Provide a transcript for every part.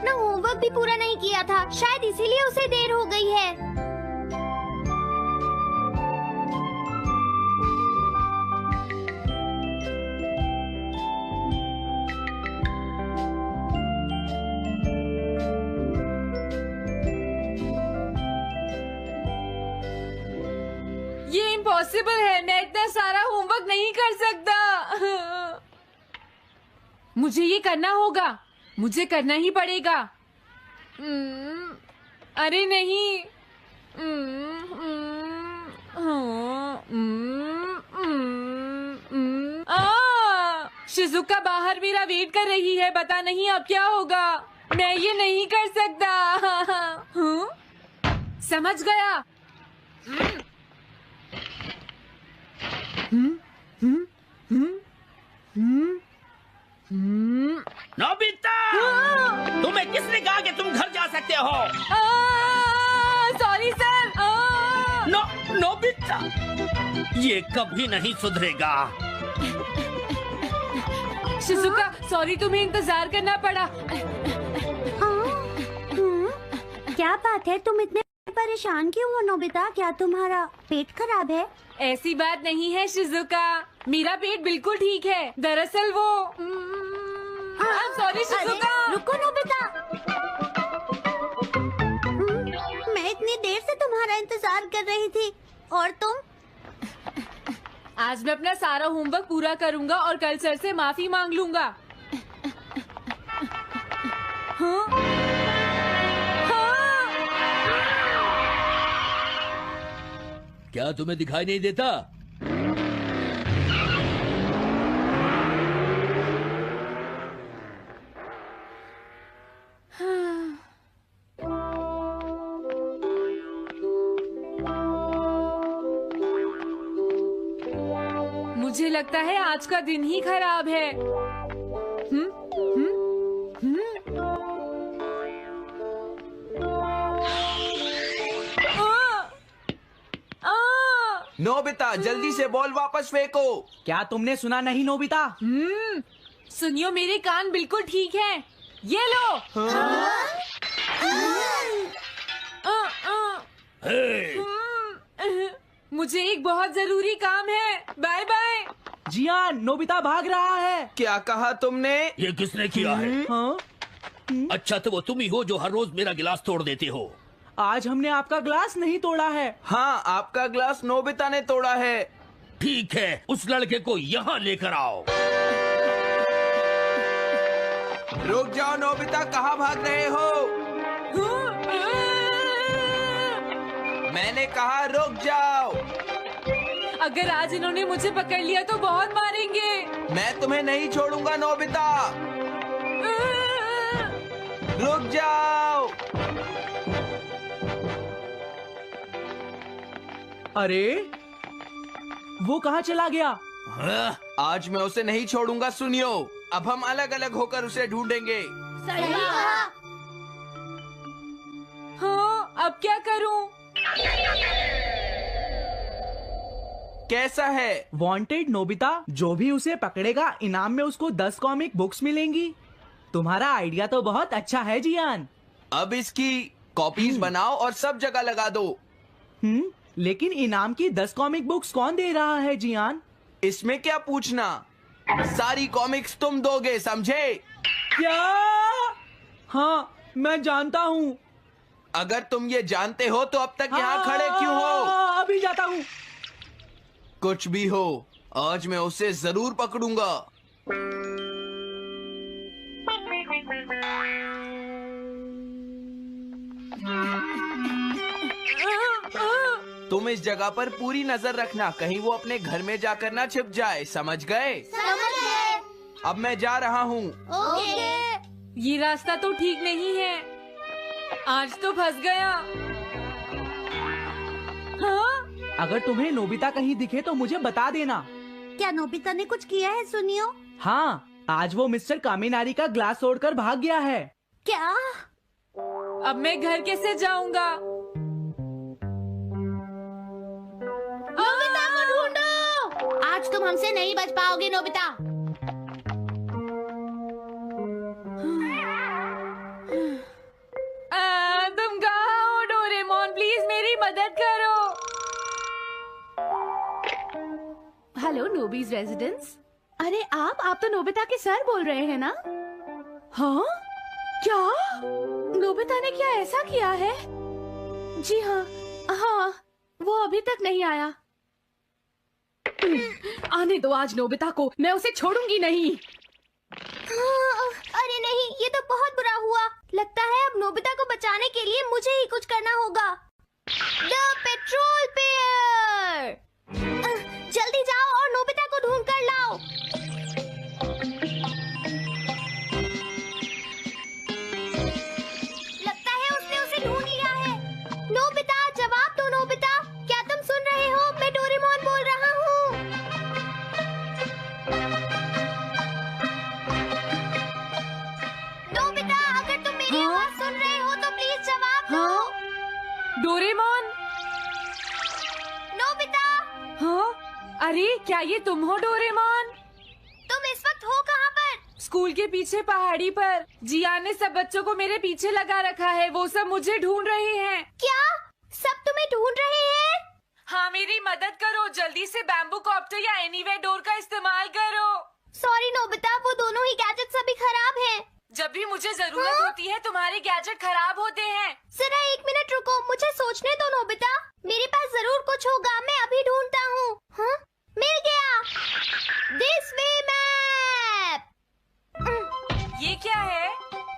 अपना होमवर्क भी पूरा नहीं किया था, शायद इसीलिए उसे देर हो गई है। ये इम्पॉसिबल है, मैं इतना सारा होमवर्क नहीं कर सकता। मुझे ये करना होगा, मुझे करना ही पड़ेगा। अरे नहीं। शिजुका बाहर मेरा वेट कर रही है, पता नहीं अब क्या होगा। मैं ये नहीं कर सकता। समझ गया। नोबिता, तुम्हें किसने कहा कि तुम घर जा सकते हो? Sorry sir. नोबिता, ये कभी नहीं सुधरेगा। शिजुका सॉरी, तुम्हें इंतजार करना पड़ा। क्या बात है, तुम इतने परेशान क्यों हो नोबिता? क्या तुम्हारा पेट खराब है? ऐसी बात नहीं है शिजुका, मेरा पेट बिल्कुल ठीक है। दरअसल वो सॉरी शिजुका। रुको नोबिता, मैं इतनी देर से तुम्हारा इंतजार कर रही थी और तुम? आज मैं अपना सारा होमवर्क पूरा करूंगा और कल सर से माफी मांग लूंगा। हाँ? हाँ? क्या तुम्हें दिखाई नहीं देता? मुझे लगता है आज का दिन ही खराब है। नोबिता, जल्दी से बॉल वापस फेंको। क्या तुमने सुना नहीं नोबिता? सुनियो, मेरे कान बिल्कुल ठीक हैं। ये लो। मुझे एक बहुत जरूरी काम है। Bye bye. जियान, नोबिता भाग रहा है। क्या कहा तुमने? ये किसने किया है? हाँ? अच्छा तो वो तुम ही हो जो हर रोज मेरा गिलास तोड़ देते हो। आज हमने आपका ग्लास नहीं तोड़ा है। हाँ, आपका ग्लास नोबिता ने तोड़ा है। ठीक है, उस लड़के को यहाँ लेकर आओ। रुक जाओ नोबिता, कहाँ भाग रहे हो? मैंने कहा रुक जाओ। अगर आज इन्होंने मुझे पकड़ लिया तो बहुत मारेंगे। मैं तुम्हें नहीं छोड़ूंगा नोबिता। रुक जाओ। अरे वो कहाँ चला गया? आज मैं उसे नहीं छोड़ूंगा। सुनियो, अब हम अलग अलग होकर उसे ढूंढेंगे। सही कहा। हाँ, अब क्या करूं? कैसा है? वांटेड नोबिता, जो भी उसे पकड़ेगा इनाम में उसको 10 कॉमिक बुक्स मिलेंगी। तुम्हारा आइडिया तो बहुत अच्छा है जियान। अब इसकी कॉपीज बनाओ और सब जगह लगा दो। लेकिन इनाम की 10 कॉमिक बुक्स कौन दे रहा है जियान? इसमें क्या पूछना, सारी कॉमिक्स तुम दोगे, समझे? क्या? हाँ, मैं जानता हूँ। अगर तुम ये जानते हो तो अब तक यहाँ खड़े क्यों हो? अभी जाता हूँ। कुछ भी हो, आज मैं उसे जरूर पकड़ूंगा। तुम इस जगह पर पूरी नजर रखना, कहीं वो अपने घर में जाकर ना छिप जाए, समझ गए? समझ गए। अब मैं जा रहा हूँ। ओके। ये रास्ता तो ठीक नहीं है, आज तो फंस गया। हाँ? अगर तुम्हें नोबिता कहीं दिखे तो मुझे बता देना। क्या नोबिता ने कुछ किया है सुनियो? हाँ, आज वो मिस्टर कामिनारी का ग्लास तोड़कर भाग गया है। क्या? अब मैं घर कैसे जाऊंगा? नोबिता को ढूंढो। आज तुम हमसे नहीं बच पाओगे नोबिता। Hello नोबीज residence. अरे आप तो नोबिता के सर बोल रहे हैं ना? हाँ क्या नोबिता ने क्या ऐसा किया है? जी हाँ हाँ, वो अभी तक नहीं आया। आने दो आज नोबिता को, मैं उसे छोड़ूंगी नहीं। अरे नहीं, ये तो बहुत बुरा हुआ। लगता है अब नोबिता को बचाने के लिए मुझे ही कुछ करना होगा। द पेट्रोल पेयर, जल्दी जाओ और नोबिता को ढूंढ कर लाओ। लगता है उसने उसे ढूंढ लिया है। नोबिता, जवाब दो नोबिता, क्या तुम सुन रहे हो? मैं डोरेमोन बोल रहा हूँ। नोबिता, अगर तुम मेरी आवाज सुन रहे हो तो प्लीज जवाब दो। डोरेमोन। नोबिता, हाँ अरे क्या ये तुम हो डोरेमोन? तुम इस वक्त हो कहाँ पर? स्कूल के पीछे पहाड़ी पर। जियान ने सब बच्चों को मेरे पीछे लगा रखा है, वो सब मुझे ढूंढ रहे हैं। क्या सब तुम्हें ढूंढ रहे हैं? हाँ मेरी मदद करो, जल्दी से बैम्बू कॉप्टर या एनीवेयर डोर का इस्तेमाल करो। सॉरी नोबिता, वो दोनों ही गैजेट्स अभी खराब हैं। जब भी मुझे जरूरत होती है तुम्हारे गैजेट खराब होते हैं। जरा 1 मिनट रुको, मुझे सोचने दो नोबिता। मेरे पास जरूर कुछ होगा, मैं अभी ढूंढता हूँ। हाँ, मिल गया। This way map. ये क्या है?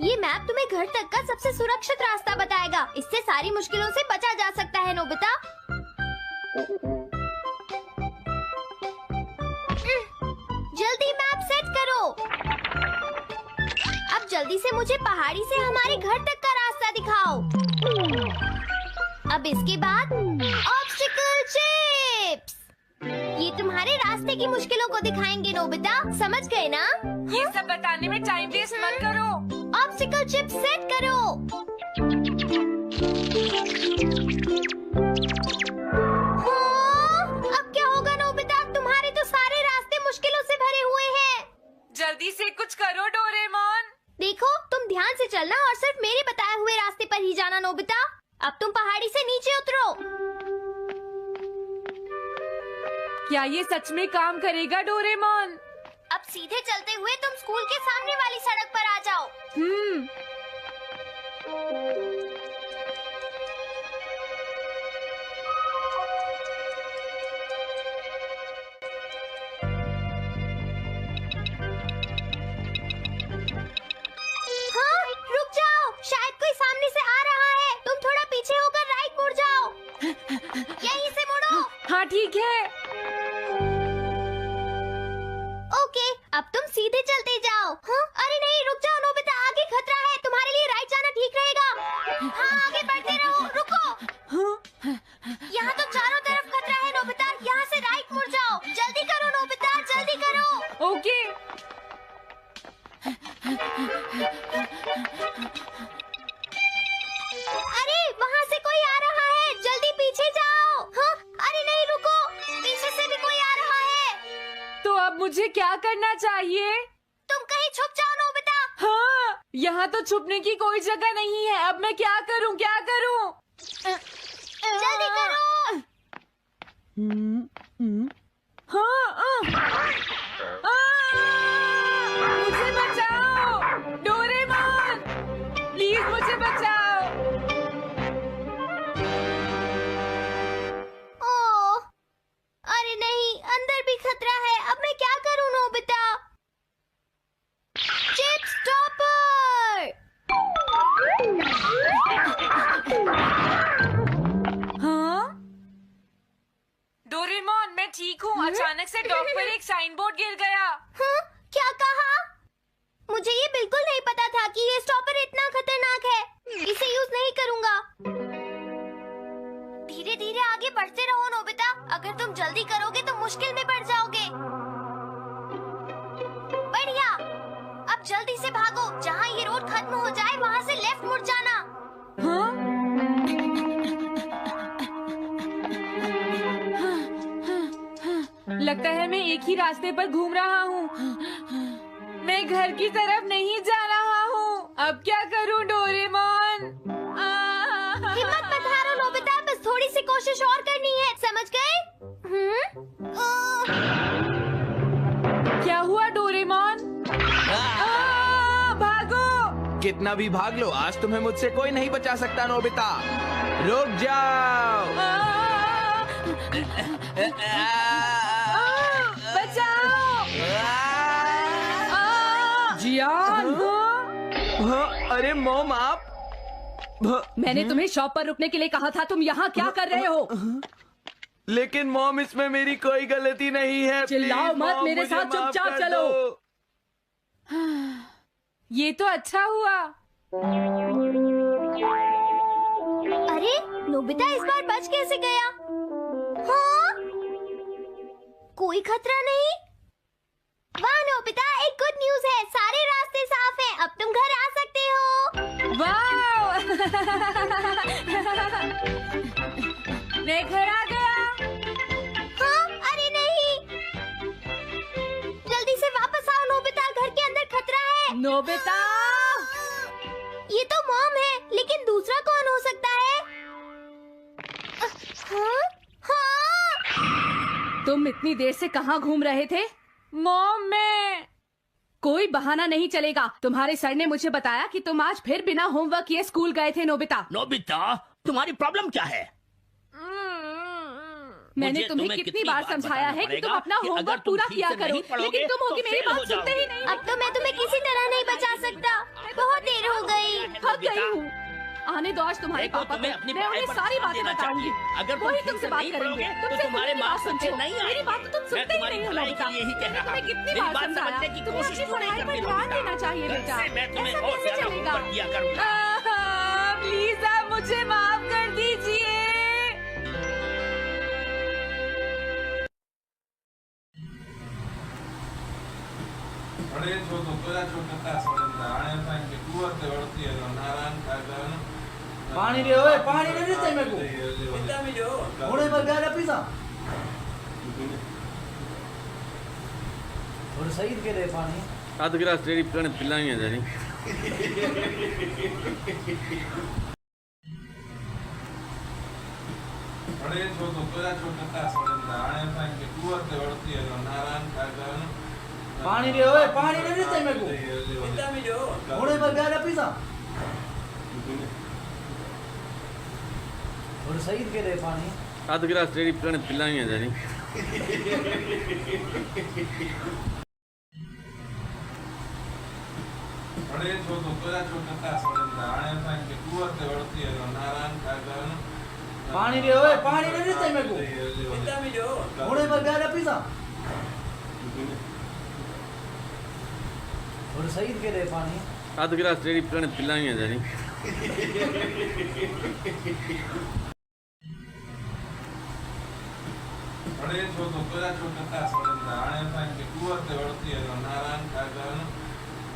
ये मैप तुम्हें घर तक का सबसे सुरक्षित रास्ता बताएगा। इससे सारी मुश्किलों से बचा जा सकता है नोबिता। जल्दी मैप सेट करो। अब जल्दी से मुझे पहाड़ी से हमारे घर तक का रास्ता दिखाओ। अब इसके बाद ऑब्स्टिकल चिप्स। ये तुम्हारे रास्ते की मुश्किलों को दिखाएंगे नोबिता, समझ गए ना? ये सब बताने में टाइम वेस्ट मत करो। ऑब्स्टिकल चिप्स सेट करो। हाँ, अब क्या होगा नोबिता? तुम्हारे तो सारे रास्ते मुश्किलों से भरे हुए हैं। जल्दी से कुछ करो डोरेमोन। देखो, तुम ध्यान से चलना और सिर्फ मेरे बताए हुए रास्ते पर ही जाना नोबिता। अब तुम पहाड़ी से नीचे उतरो। क्या ये सच में काम करेगा डोरेमोन? अब सीधे चलते हुए तुम स्कूल के सामने वाली सड़क पर आ जाओ। हाँ, रुक जाओ, शायद कोई सामने से आ रहा है। तुम थोड़ा पीछे होकर राइट मुड़ जाओ। यहीं से मुड़ो। हाँ ठीक है। ओके, अब तुम सीधे चलते जाओ। हाँ? अरे नहीं, रुक जाओ नोबिता, आगे खतरा है। तुम्हारे लिए राइट जाना ठीक रहेगा। हाँ, आगे बढ़ते रहो। रुको, यहाँ तो चारों तरफ खतरा है नोबिता, यहाँ से राइट मुड़ जाओ। जल्दी करो नोबिता, जल्दी करो। ओके। अरे वहाँ से कोई आ रहा है, जल्दी पीछे जाओ। हाँ? अरे नहीं, रुको, पीछे से भी कोई आ रहा है। तो अब मुझे क्या करना चाहिए? तुम कहीं छुप जाओ नोबिता। हाँ, यहाँ तो छुपने की कोई जगह नहीं है। अब मैं क्या करूँ क्या करूँ? जल्दी करो। हाँ, मुझे बचाओ डोरेमोन, प्लीज मुझे बचाओ। ओह, अरे नहीं, अंदर भी खतरा है। अब मैं क्या करूं नोबिता? Chip stopper. हाँ? डोरेमोन मैं ठीक हूँ। अचानक से डॉक पर एक साइन बोर्ड गिर गया। हाँ? क्या कहा? मुझे ये बिल्कुल नहीं पता था कि ये स्टॉपर इतना खतरनाक है। इसे यूज नहीं करूंगा। धीरे धीरे आगे बढ़ते रहो नोबिता। अगर तुम जल्दी करोगे तो मुश्किल में पड़ जाओगे। बढ़िया, अब जल्दी से भागो। जहाँ ये रोड खत्म हो जाए वहाँ से लेफ्ट मुड़ जाना। हाँ? लगता है मैं एक ही रास्ते पर घूम रहा हूँ। मैं घर की तरफ नहीं जा रहा हूँ। अब क्या करूँ डोरेमोन? हिम्मत मत हारो नोबिता, बस थोड़ी सी कोशिश और करनी है, समझ गए? कितना भी भाग लो, आज तुम्हें मुझसे कोई नहीं बचा सकता नोबिता। रुक जाओ। बचाओ! जियान! अरे मॉम आप मैंने तुम्हें शॉप पर रुकने के लिए कहा था, तुम यहाँ क्या कर रहे हो? लेकिन मॉम इसमें मेरी कोई गलती नहीं है। चिल्लाओ प्लीज, मत, मॉम, मेरे मुझे साथ माफ चुपचाप कर चलो। दो। ये तो अच्छा हुआ। अरे नोबिता इस बार बच कैसे गया? हाँ? कोई खतरा नहीं? वाह नोबिता, एक गुड न्यूज है, सारे रास्ते साफ हैं, अब तुम घर आ सकते हो। वाह! मैं घर आ गया। हाँ? अरे नहीं, जल्दी से वापस आओ नोबिता, घर के अंदर खतरा है। नोबिता! ये तो मॉम है, लेकिन दूसरा कौन हो सकता है? हाँ? हाँ? तुम इतनी देर से कहाँ घूम रहे थे? मॉम, मैं कोई बहाना नहीं चलेगा। तुम्हारे सर ने मुझे बताया कि तुम आज फिर बिना होमवर्क किए स्कूल गए थे नोबिता। नोबिता, तुम्हारी प्रॉब्लम क्या है? मैंने मुझे तुम्हें कितनी बार समझाया है कि तुम अपना होमवर्क पूरा किया करो, लेकिन तुम होगी मेरी बात सुनते ही नहीं। अब तो मैं तुम्हें किसी तरह नहीं बचा सकता, बहुत देर हो गई। थक गई हूँ। आने दो आज तुम्हारे देखो, पापा तुम्हें को, अपनी मैं पढ़ाई उन्हें पर सारी ध्यान बातें देना बताऊंगी। चाहिए। अगर तुम वही ठीक तुमसे से बात नहीं करेंगे, पढ़ोगे, तुमसे तो तुम्हारे मेरी मार्क्स बात सुनते अच्छे हो। नहीं मेरी आएंगे। बात तो तुम मैं सुनते ही तुम्हारी नहीं हो भलाई नोबिता। के लिए ही कह मैंने रहा तुम्हें हूँ। कितनी मेरी बार बात समझाया, समझने की तुम्हें कोशिश अपनी क्यों नहीं पढ़ाई पर करती ध्यान नोबिता? देना चाहिए कल बेटा। से मैं तुम्हें ऐसा और कैसे ज्यादा चलेगा? होमवर्क दिया करूंगा। प्लीज आप मुझे माफ कर दीजिए। पानी दे ओए, पानी दे देते मेरे को। घोड़े पर गया था पिज़्ज़ा। और सही के दे पानी। आध गिलास तेरी प्रण पिलाई है जानी। पानी दे ओए, पानी दे देते मेरे को। घोड़े पर गया था पिज़्ज़ा। और सही के दे पानी। आध गिलास तेरी प्रण पिलाई है जानी। पानी दे ओए, पानी दे देते मेरे को। घोड़े पर गया था पिज़्ज़ा। और सही के दे पानी। आध गिलास तेरी प्रण पिलाई है जानी।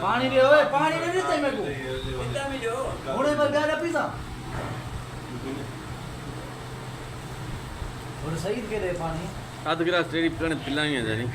पानी दे ओए, पानी दे देते मेरे को। घोड़े पर गया था पिज़्ज़ा। और सही के दे पानी। आध गिलास तेरी प्रण पिलाई है जानी।